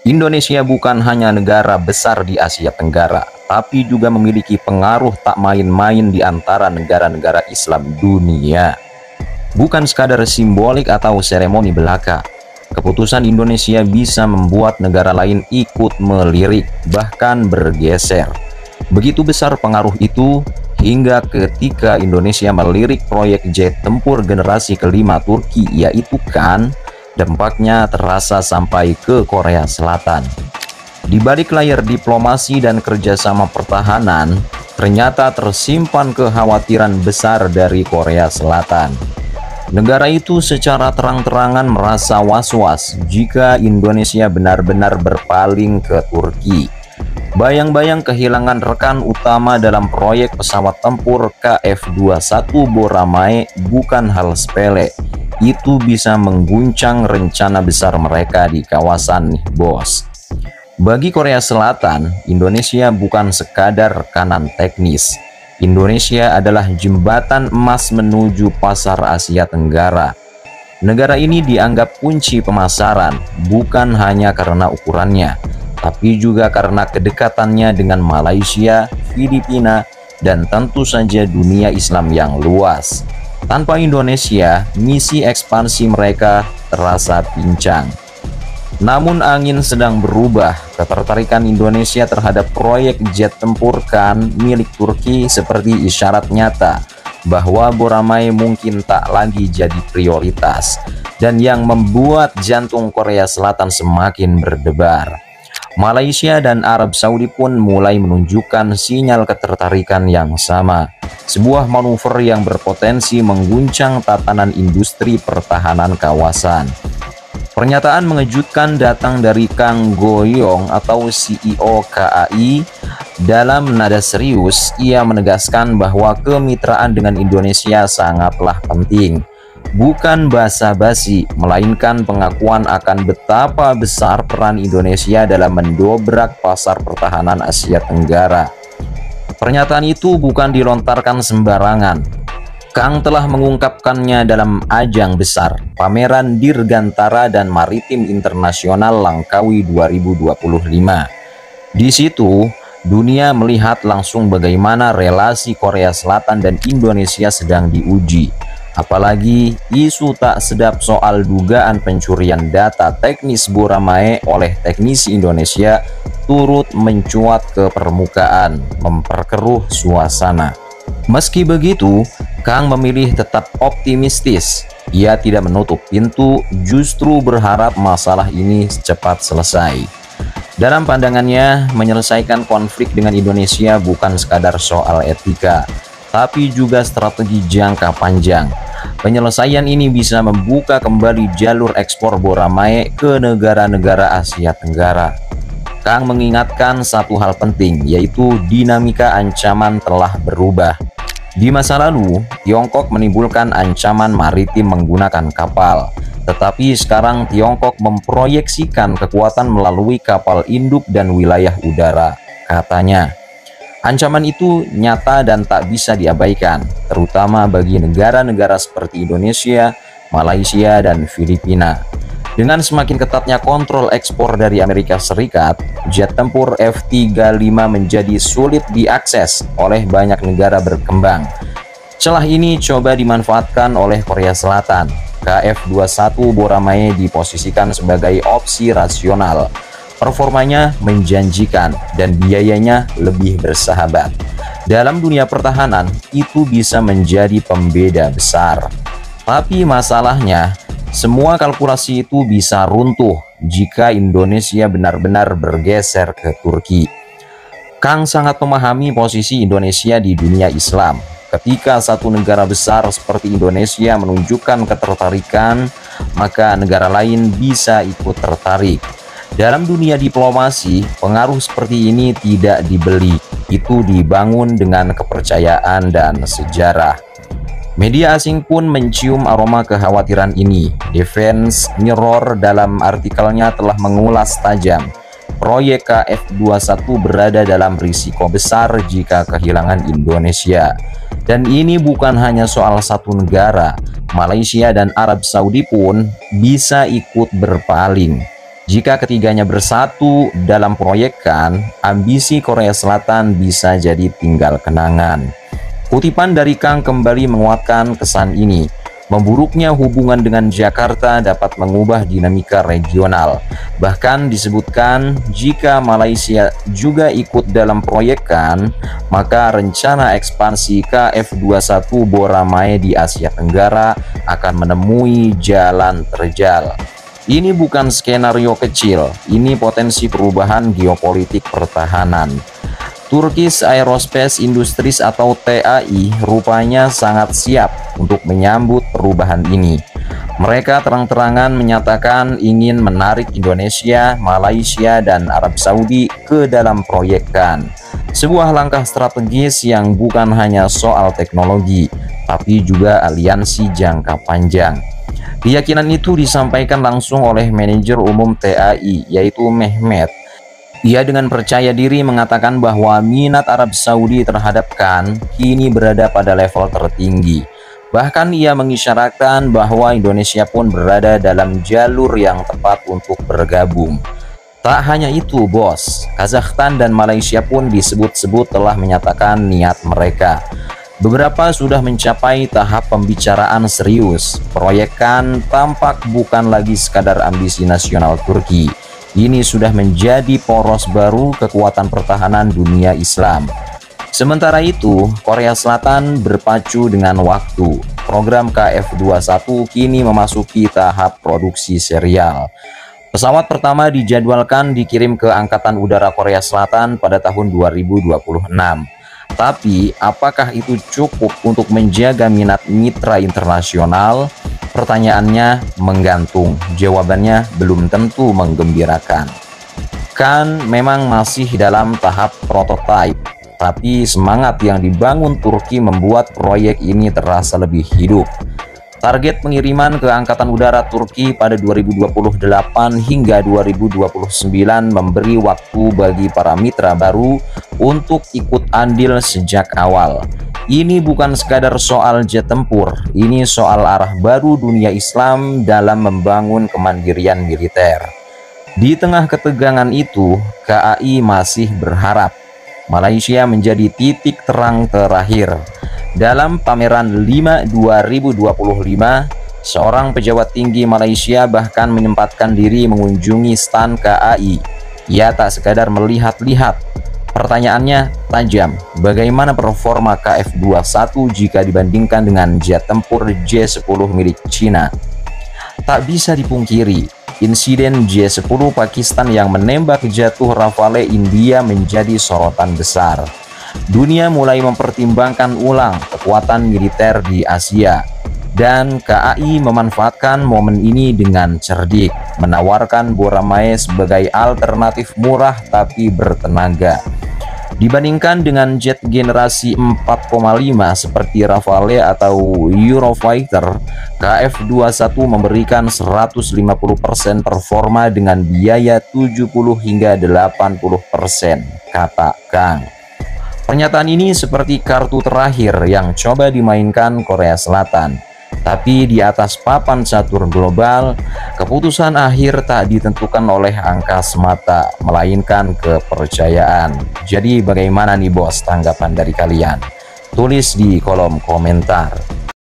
Indonesia bukan hanya negara besar di Asia Tenggara, tapi juga memiliki pengaruh tak main-main di antara negara-negara Islam dunia. Bukan sekadar simbolik atau seremoni belaka, keputusan Indonesia bisa membuat negara lain ikut melirik, bahkan bergeser. Begitu besar pengaruh itu, hingga ketika Indonesia melirik proyek jet tempur generasi kelima Turki, yaitu KAN, dampaknya terasa sampai ke Korea Selatan. Di balik layar diplomasi dan kerjasama pertahanan, ternyata tersimpan kekhawatiran besar dari Korea Selatan. Negara itu secara terang-terangan merasa was-was jika Indonesia benar-benar berpaling ke Turki. Bayang-bayang kehilangan rekan utama dalam proyek pesawat tempur KF-21 Boramae bukan hal sepele. Itu bisa mengguncang rencana besar mereka di kawasan Bos. Bagi Korea Selatan, Indonesia bukan sekadar rekanan teknis. Indonesia adalah jembatan emas menuju pasar Asia Tenggara. Negara ini dianggap kunci pemasaran, bukan hanya karena ukurannya, tapi juga karena kedekatannya dengan Malaysia, Filipina, dan tentu saja dunia Islam yang luas. Tanpa Indonesia, misi ekspansi mereka terasa pincang. Namun angin sedang berubah. Ketertarikan Indonesia terhadap proyek jet tempur KAN milik Turki seperti isyarat nyata bahwa Boramae mungkin tak lagi jadi prioritas, dan yang membuat jantung Korea Selatan semakin berdebar. Malaysia dan Arab Saudi pun mulai menunjukkan sinyal ketertarikan yang sama. Sebuah manuver yang berpotensi mengguncang tatanan industri pertahanan kawasan. Pernyataan mengejutkan datang dari Kang Goyong atau CEO KAI. Dalam nada serius, ia menegaskan bahwa kemitraan dengan Indonesia sangatlah penting. Bukan basa-basi, melainkan pengakuan akan betapa besar peran Indonesia dalam mendobrak pasar pertahanan Asia Tenggara. Pernyataan itu bukan dilontarkan sembarangan. Kang telah mengungkapkannya dalam ajang besar, Pameran Dirgantara dan Maritim Internasional Langkawi 2025. Di situ, dunia melihat langsung bagaimana relasi Korea Selatan dan Indonesia sedang diuji. Apalagi isu tak sedap soal dugaan pencurian data teknis Boramae oleh teknisi Indonesia turut mencuat ke permukaan, memperkeruh suasana. Meski begitu, Kang memilih tetap optimistis. Ia tidak menutup pintu, justru berharap masalah ini cepat selesai. Dalam pandangannya, menyelesaikan konflik dengan Indonesia bukan sekadar soal etika, tapi juga strategi jangka panjang. Penyelesaian ini bisa membuka kembali jalur ekspor Boramae ke negara-negara Asia Tenggara. Kang mengingatkan satu hal penting, yaitu dinamika ancaman telah berubah. Di masa lalu, Tiongkok menimbulkan ancaman maritim menggunakan kapal. Tetapi sekarang Tiongkok memproyeksikan kekuatan melalui kapal induk dan wilayah udara, katanya. Ancaman itu nyata dan tak bisa diabaikan, terutama bagi negara-negara seperti Indonesia, Malaysia, dan Filipina. Dengan semakin ketatnya kontrol ekspor dari Amerika Serikat, jet tempur F-35 menjadi sulit diakses oleh banyak negara berkembang. Celah ini coba dimanfaatkan oleh Korea Selatan. KF-21 Boramae diposisikan sebagai opsi rasional. Performanya menjanjikan dan biayanya lebih bersahabat. Dalam dunia pertahanan, itu bisa menjadi pembeda besar. Tapi masalahnya, semua kalkulasi itu bisa runtuh jika Indonesia benar-benar bergeser ke Turki. Kang sangat memahami posisi Indonesia di dunia Islam. Ketika satu negara besar seperti Indonesia menunjukkan ketertarikan, maka negara lain bisa ikut tertarik. Dalam dunia diplomasi, pengaruh seperti ini tidak dibeli, itu dibangun dengan kepercayaan dan sejarah. Media asing pun mencium aroma kekhawatiran ini. Defense Mirror dalam artikelnya telah mengulas tajam. Proyek KF-21 berada dalam risiko besar jika kehilangan Indonesia. Dan ini bukan hanya soal satu negara, Malaysia dan Arab Saudi pun bisa ikut berpaling. Jika ketiganya bersatu dalam proyekkan, ambisi Korea Selatan bisa jadi tinggal kenangan. Kutipan dari Kang kembali menguatkan kesan ini. Memburuknya hubungan dengan Jakarta dapat mengubah dinamika regional. Bahkan disebutkan jika Malaysia juga ikut dalam proyekkan, maka rencana ekspansi KF21 Boramae di Asia Tenggara akan menemui jalan terjal. Ini bukan skenario kecil, ini potensi perubahan geopolitik pertahanan. Turkish Aerospace Industries atau TAI rupanya sangat siap untuk menyambut perubahan ini. Mereka terang-terangan menyatakan ingin menarik Indonesia, Malaysia, dan Arab Saudi ke dalam proyekkan. Sebuah langkah strategis yang bukan hanya soal teknologi, tapi juga aliansi jangka panjang. Keyakinan itu disampaikan langsung oleh manajer umum TAI, yaitu Mehmet. Ia dengan percaya diri mengatakan bahwa minat Arab Saudi terhadap KAN kini berada pada level tertinggi. Bahkan ia mengisyaratkan bahwa Indonesia pun berada dalam jalur yang tepat untuk bergabung. Tak hanya itu, bos, Kazakhstan dan Malaysia pun disebut-sebut telah menyatakan niat mereka. Beberapa sudah mencapai tahap pembicaraan serius. Proyek KAN tampak bukan lagi sekadar ambisi nasional Turki. Ini sudah menjadi poros baru kekuatan pertahanan dunia Islam. Sementara itu, Korea Selatan berpacu dengan waktu. Program KF21 kini memasuki tahap produksi serial. Pesawat pertama dijadwalkan dikirim ke Angkatan Udara Korea Selatan pada tahun 2026. Tapi, apakah itu cukup untuk menjaga minat mitra internasional? Pertanyaannya menggantung, jawabannya belum tentu menggembirakan. KAN memang masih dalam tahap prototipe, tapi semangat yang dibangun Turki membuat proyek ini terasa lebih hidup. Target pengiriman ke Angkatan Udara Turki pada 2028 hingga 2029 memberi waktu bagi para mitra baru untuk ikut andil sejak awal. Ini bukan sekadar soal jet tempur, ini soal arah baru dunia Islam dalam membangun kemandirian militer. Di tengah ketegangan itu, KAI masih berharap Malaysia menjadi titik terang terakhir. Dalam pameran 5 2025, seorang pejabat tinggi Malaysia bahkan menyempatkan diri mengunjungi stan KAI. Ia tak sekadar melihat-lihat. Pertanyaannya tajam, bagaimana performa KF21 jika dibandingkan dengan jet tempur J-10 milik Cina? Tak bisa dipungkiri, insiden J-10 Pakistan yang menembak jatuh Rafale India menjadi sorotan besar. Dunia mulai mempertimbangkan ulang kekuatan militer di Asia, dan KAI memanfaatkan momen ini dengan cerdik, menawarkan Boramae sebagai alternatif murah tapi bertenaga. Dibandingkan dengan jet generasi 4,5 seperti Rafale atau Eurofighter, KF21 memberikan 150% performa dengan biaya 70 hingga 80%, kata Kang. Pernyataan ini seperti kartu terakhir yang coba dimainkan Korea Selatan. Tapi di atas papan catur global, keputusan akhir tak ditentukan oleh angka semata, melainkan kepercayaan. Jadi bagaimana nih bos tanggapan dari kalian? Tulis di kolom komentar.